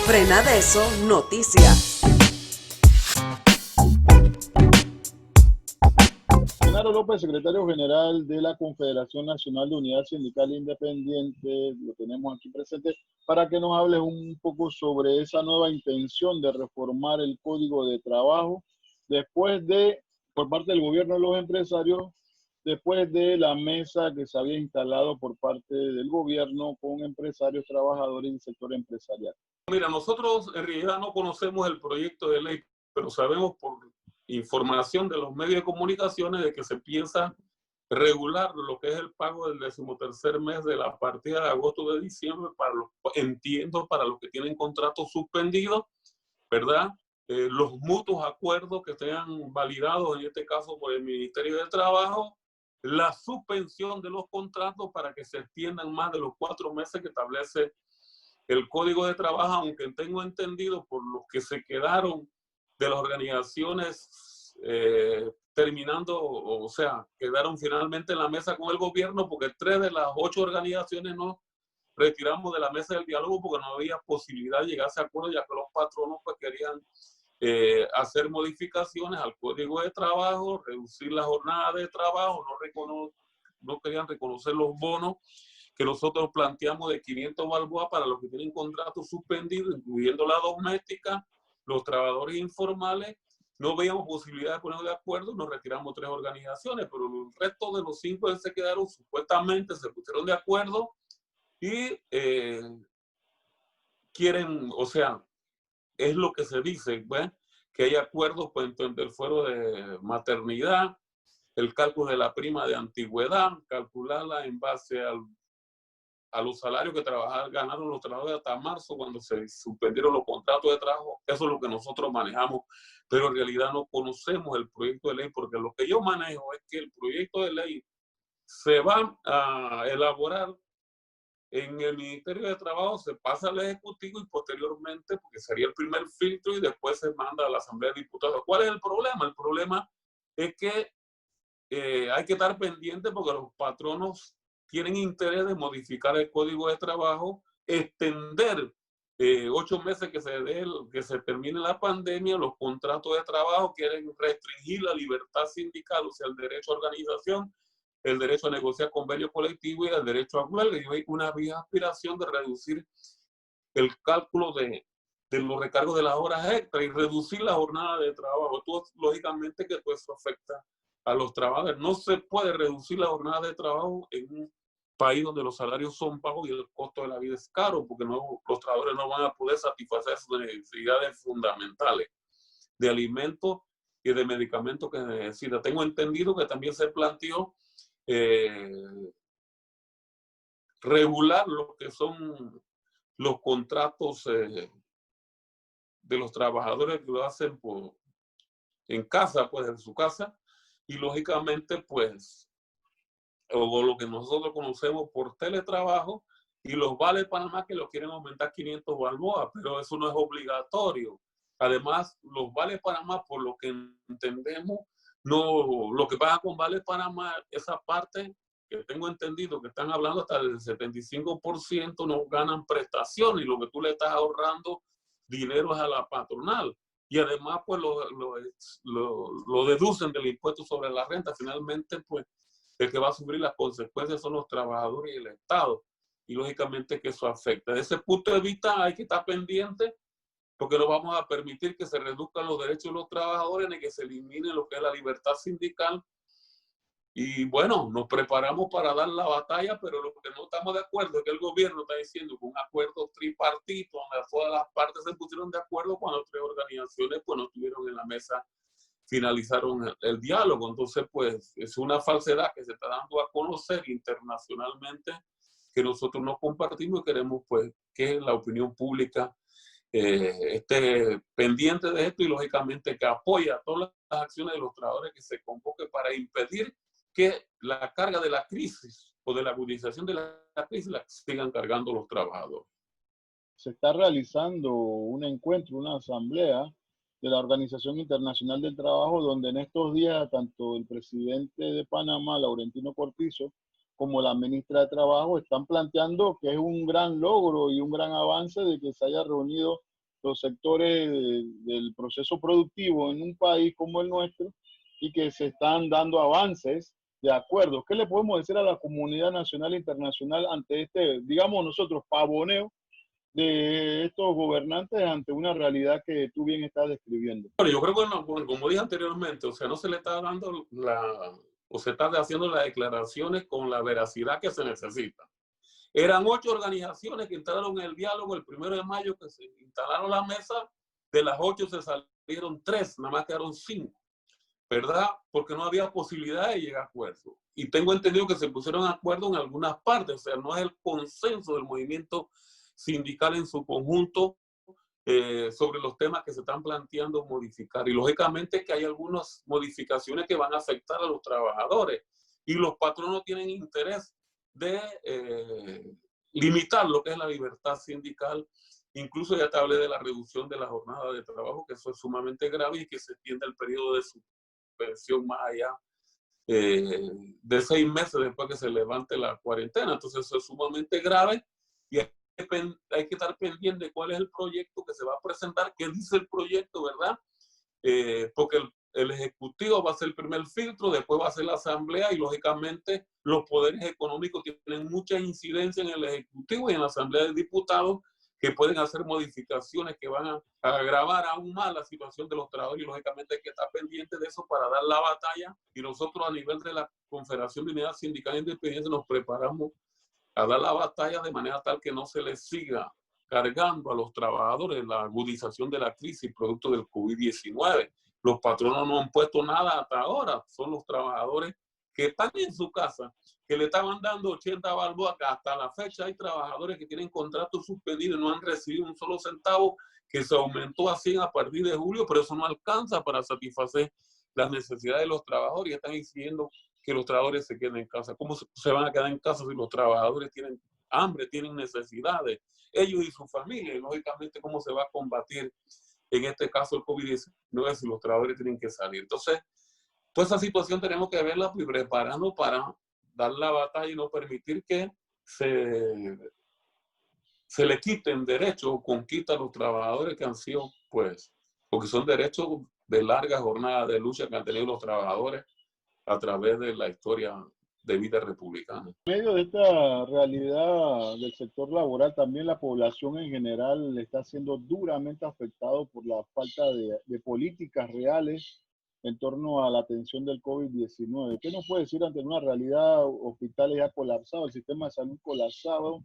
Frena de Eso, noticias. Genaro López, secretario general de la Confederación Nacional de Unidad Sindical Independiente, lo tenemos aquí presente para que nos hables un poco sobre esa nueva intención de reformar el Código de Trabajo después de, por parte del gobierno de los empresarios, después de la mesa que se había instalado por parte del gobierno con empresarios, trabajadores y sector empresarial. Mira, nosotros en realidad no conocemos el proyecto de ley, pero sabemos por información de los medios de comunicaciones de que se piensa regular lo que es el pago del 13º mes de la partida de agosto de diciembre para los, entiendo, para los que tienen contratos suspendidos, ¿verdad? Los mutuos acuerdos que sean validados, en este caso por el Ministerio de Trabajo, la suspensión de los contratos para que se extiendan más de los 4 meses que establece el Código de Trabajo, aunque tengo entendido por los que se quedaron de las organizaciones terminando, o sea, quedaron finalmente en la mesa con el gobierno, porque 3 de las 8 organizaciones nos retiramos de la mesa del diálogo porque no había posibilidad de llegar a ese acuerdo, ya que los patronos pues querían hacer modificaciones al Código de Trabajo, reducir la jornada de trabajo, no querían reconocer los bonos que nosotros planteamos de 500 balboas para los que tienen contratos suspendidos, incluyendo la doméstica, los trabajadores informales. No veíamos posibilidad de ponernos de acuerdo, nos retiramos 3 organizaciones, pero el resto de los 5 se quedaron, supuestamente se pusieron de acuerdo y quieren, o sea, es lo que se dice, ¿ves? Que hay acuerdos pues, entre el fuero de maternidad, el cálculo de la prima de antigüedad, calcularla en base a los salarios que ganaron los trabajadores hasta marzo, cuando se suspendieron los contratos de trabajo. Eso es lo que nosotros manejamos, pero en realidad no conocemos el proyecto de ley, porque lo que yo manejo es que el proyecto de ley se va a elaborar en el Ministerio de Trabajo, se pasa al Ejecutivo y posteriormente, porque sería el primer filtro, y después se manda a la Asamblea de Diputados. ¿Cuál es el problema? El problema es que hay que estar pendiente porque los patronos tienen interés de modificar el Código de Trabajo, extender 8 meses que se termine la pandemia, los contratos de trabajo, quieren restringir la libertad sindical, o sea, el derecho a organización, el derecho a negociar convenio colectivo y el derecho a huelga. Y hay una vieja aspiración de reducir el cálculo de los recargos de las horas extra y reducir la jornada de trabajo. Todo, lógicamente que todo eso afecta a los trabajadores. No se puede reducir la jornada de trabajo en un país donde los salarios son bajos y el costo de la vida es caro, porque los trabajadores no van a poder satisfacer sus necesidades fundamentales de alimentos y de medicamentos que necesita. Tengo entendido que también se planteó regular lo que son los contratos de los trabajadores que lo hacen en casa, pues en su casa, y lógicamente pues o lo que nosotros conocemos por teletrabajo, y los vales Panamá que lo quieren aumentar 500 balboas, pero eso no es obligatorio. Además, los vales Panamá, por lo que entendemos, no, lo que pagan con vales Panamá, esa parte que tengo entendido que están hablando hasta del 75% no ganan prestaciones, y lo que tú le estás ahorrando dinero es a la patronal. Y además, pues lo deducen del impuesto sobre la renta. Finalmente, pues el que va a sufrir las consecuencias son los trabajadores y el Estado. Y lógicamente que eso afecta. Desde ese punto de vista hay que estar pendiente, porque no vamos a permitir que se reduzcan los derechos de los trabajadores ni que se elimine lo que es la libertad sindical. Y bueno, nos preparamos para dar la batalla, pero lo que no estamos de acuerdo es que el gobierno está diciendo que un acuerdo tripartito, donde todas las partes se pusieron de acuerdo, cuando 3 organizaciones pues no estuvieron en la mesa, finalizaron el diálogo. Entonces, pues, es una falsedad que se está dando a conocer internacionalmente, que nosotros no compartimos, y queremos, pues, que la opinión pública esté pendiente de esto, y lógicamente que apoya todas las acciones de los trabajadores que se convoque para impedir que la carga de la crisis o de la agudización de la crisis la sigan cargando los trabajadores. Se está realizando un encuentro, una asamblea de la Organización Internacional del Trabajo, donde en estos días tanto el presidente de Panamá, Laurentino Cortizo, como la ministra de Trabajo están planteando que es un gran logro y un gran avance de que se haya reunido los sectores del proceso productivo en un país como el nuestro y que se están dando avances de acuerdo. ¿Qué le podemos decir a la comunidad nacional e internacional ante este, digamos nosotros, pavoneo de estos gobernantes ante una realidad que tú bien estás describiendo? Bueno, yo creo que, no, como dije anteriormente, o sea, no se le está dando o se está haciendo las declaraciones con la veracidad que se necesita. Eran 8 organizaciones que entraron en el diálogo el 1 de mayo, que se instalaron la mesa. De las 8 se salieron 3, nada más quedaron 5, ¿verdad? Porque no había posibilidad de llegar a acuerdo. Y tengo entendido que se pusieron de acuerdo en algunas partes, o sea, no es el consenso del movimiento sindical en su conjunto sobre los temas que se están planteando modificar. Y lógicamente que hay algunas modificaciones que van a afectar a los trabajadores. Y los patronos tienen interés de limitar lo que es la libertad sindical. Incluso ya te hablé de la reducción de la jornada de trabajo, que eso es sumamente grave y que se extiende el periodo de suspensión más allá de 6 meses después que se levante la cuarentena. Entonces eso es sumamente grave y hay que estar pendiente de cuál es el proyecto que se va a presentar, qué dice el proyecto, ¿verdad? Porque el Ejecutivo va a ser el primer filtro, después va a ser la Asamblea y lógicamente los poderes económicos tienen mucha incidencia en el Ejecutivo y en la Asamblea de Diputados, que pueden hacer modificaciones que van a agravar aún más la situación de los trabajadores y lógicamente hay que estar pendiente de eso para dar la batalla. Y nosotros a nivel de la Confederación de Unidad Sindical Independiente nos preparamos a dar la batalla de manera tal que no se les siga cargando a los trabajadores la agudización de la crisis producto del COVID-19. Los patronos no han puesto nada hasta ahora, son los trabajadores que están en su casa, que le estaban dando 80 balboas, que hasta la fecha hay trabajadores que tienen contratos suspendidos y no han recibido un solo centavo, que se aumentó a 100 a partir de julio, pero eso no alcanza para satisfacer las necesidades de los trabajadores y están exigiendo que los trabajadores se queden en casa. ¿Cómo se van a quedar en casa si los trabajadores tienen hambre, tienen necesidades, ellos y su familia? Y lógicamente, ¿cómo se va a combatir en este caso el COVID-19 si los trabajadores tienen que salir? Entonces, toda esa situación tenemos que verla y prepararnos para dar la batalla y no permitir que se le quiten derechos o conquistas a los trabajadores que han sido, pues, porque son derechos de larga jornada de lucha que han tenido los trabajadores a través de la historia de vida republicana. En medio de esta realidad del sector laboral, también la población en general está siendo duramente afectado por la falta de políticas reales en torno a la atención del COVID-19. ¿Qué nos puede decir ante una realidad, hospitales ya colapsados, el sistema de salud colapsado?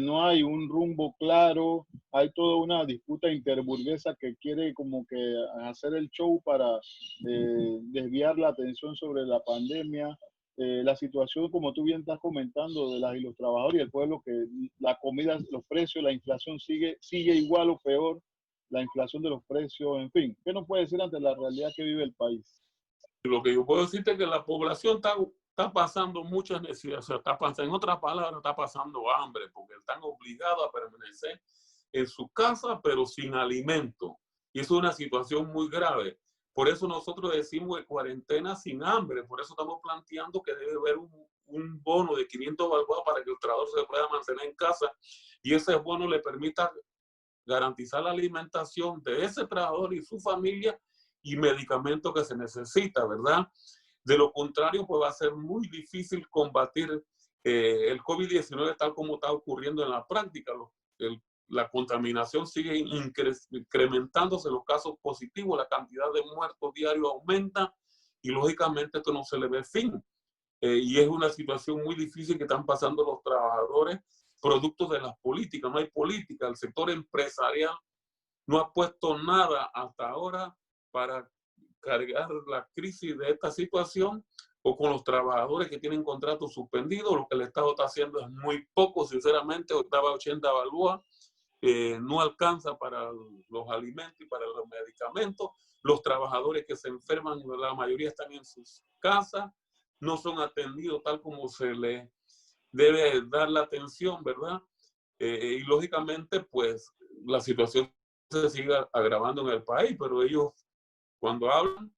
No hay un rumbo claro, hay toda una disputa interburguesa que quiere como que hacer el show para desviar la atención sobre la pandemia. La situación, como tú bien estás comentando, de las y los trabajadores y el pueblo, que la comida, los precios, la inflación sigue igual o peor, la inflación de los precios, en fin. ¿Qué nos puede decir ante la realidad que vive el país? Lo que yo puedo decirte es que la población está pasando muchas necesidades, o sea, en otras palabras, está pasando hambre, porque están obligados a permanecer en su casa, pero sin alimento. Y eso es una situación muy grave. Por eso nosotros decimos de cuarentena sin hambre, por eso estamos planteando que debe haber un bono de 500 balboas para que el trabajador se pueda mantener en casa y ese bono le permita garantizar la alimentación de ese trabajador y su familia y medicamentos que se necesita, ¿verdad? De lo contrario, pues va a ser muy difícil combatir el COVID-19 tal como está ocurriendo en la práctica. La contaminación sigue incrementándose, los casos positivos, la cantidad de muertos diarios aumenta y lógicamente esto no se le ve fin. Y es una situación muy difícil que están pasando los trabajadores, producto de las políticas. No hay política, el sector empresarial no ha puesto nada hasta ahora para cargar la crisis de esta situación o con los trabajadores que tienen contratos suspendidos. Lo que el Estado está haciendo es muy poco, sinceramente, daba 80 balboas. No alcanza para los alimentos y para los medicamentos. Los trabajadores que se enferman, la mayoría están en sus casas, no son atendidos tal como se les debe dar la atención, ¿verdad? Y lógicamente, pues, la situación se sigue agravando en el país, pero ellos, cuando hablan,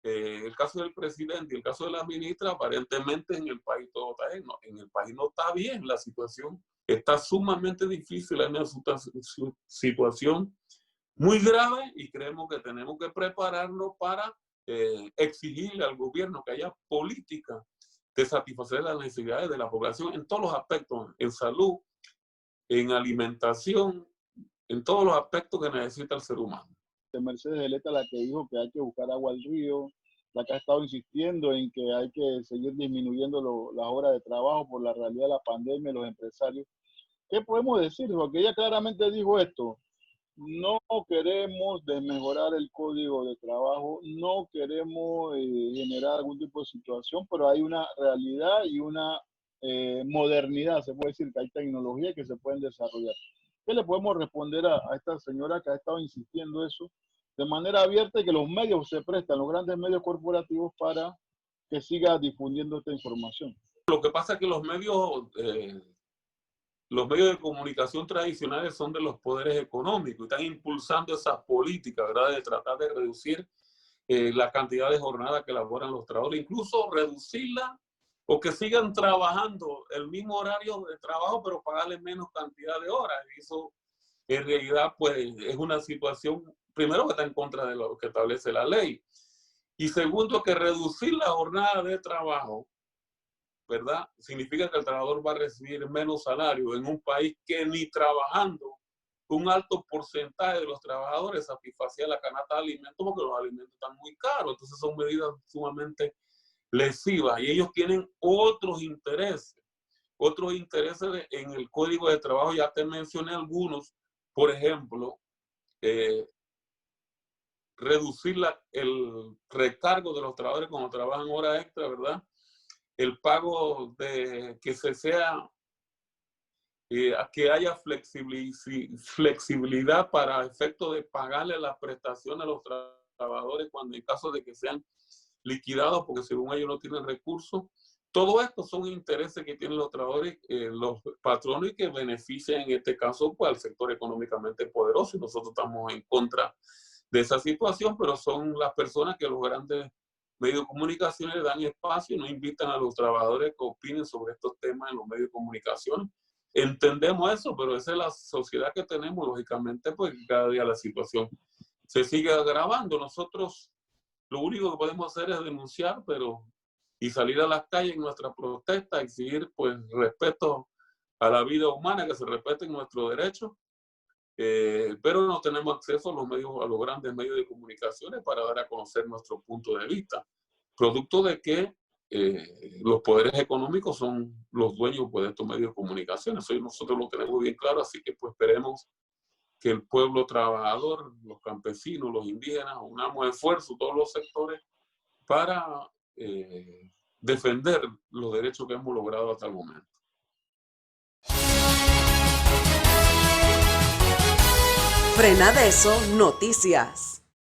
el caso del presidente y el caso de la ministra, aparentemente en el país todo está bien. No, en el país no está bien la situación. está sumamente difícil, en una situación muy grave y creemos que tenemos que prepararnos para exigirle al gobierno que haya política de satisfacer las necesidades de la población en todos los aspectos, en salud, en alimentación, en todos los aspectos que necesita el ser humano. Mercedes Eleta, la que dijo que hay que buscar agua al río, la que ha estado insistiendo en que hay que seguir disminuyendo las horas de trabajo por la realidad de la pandemia y los empresarios. ¿Qué podemos decir? Porque ella claramente dijo esto: no queremos desmejorar el código de trabajo, no queremos generar algún tipo de situación, pero hay una realidad y una modernidad, se puede decir que hay tecnología que se pueden desarrollar. ¿Qué le podemos responder a esta señora que ha estado insistiendo eso de manera abierta y que los medios se prestan, los grandes medios corporativos, para que siga difundiendo esta información? Lo que pasa es que los medios de comunicación tradicionales son de los poderes económicos y están impulsando esas políticas, ¿verdad?, de tratar de reducir la cantidad de jornada que elaboran los trabajadores, incluso reducirla o que sigan trabajando el mismo horario de trabajo, pero pagarles menos cantidad de horas. Y eso, en realidad, pues, es una situación, primero, que está en contra de lo que establece la ley. Y segundo, que reducir la jornada de trabajo, ¿verdad?, significa que el trabajador va a recibir menos salario en un país que ni trabajando un alto porcentaje de los trabajadores satisfacía la canasta de alimentos, porque los alimentos están muy caros. Entonces son medidas sumamente lesivas y ellos tienen otros intereses en el código de trabajo. Ya te mencioné algunos, por ejemplo, reducir el recargo de los trabajadores cuando trabajan horas extra, ¿verdad? El pago de que haya flexibilidad para efecto de pagarle las prestaciones a los trabajadores cuando en caso de que sean liquidados porque según ellos no tienen recursos. Todo esto son intereses que tienen los trabajadores, los patronos, y que benefician en este caso pues al sector económicamente poderoso, y nosotros estamos en contra de esa situación, pero son las personas que los grandes medios de comunicación le dan espacio, no invitan a los trabajadores que opinen sobre estos temas en los medios de comunicación. Entendemos eso, pero esa es la sociedad que tenemos, lógicamente, pues cada día la situación se sigue agravando. Nosotros lo único que podemos hacer es denunciar, y salir a las calles en nuestra protesta, exigir pues respeto a la vida humana, que se respeten nuestros derechos, pero no tenemos acceso a los grandes medios de comunicaciones para dar a conocer nuestro punto de vista, producto de que los poderes económicos son los dueños pues, de estos medios de comunicación. Eso nosotros lo tenemos bien claro, así que pues esperemos que el pueblo trabajador, los campesinos, los indígenas, unamos esfuerzos, todos los sectores, para defender los derechos que hemos logrado hasta el momento. Frenadeso Noticias.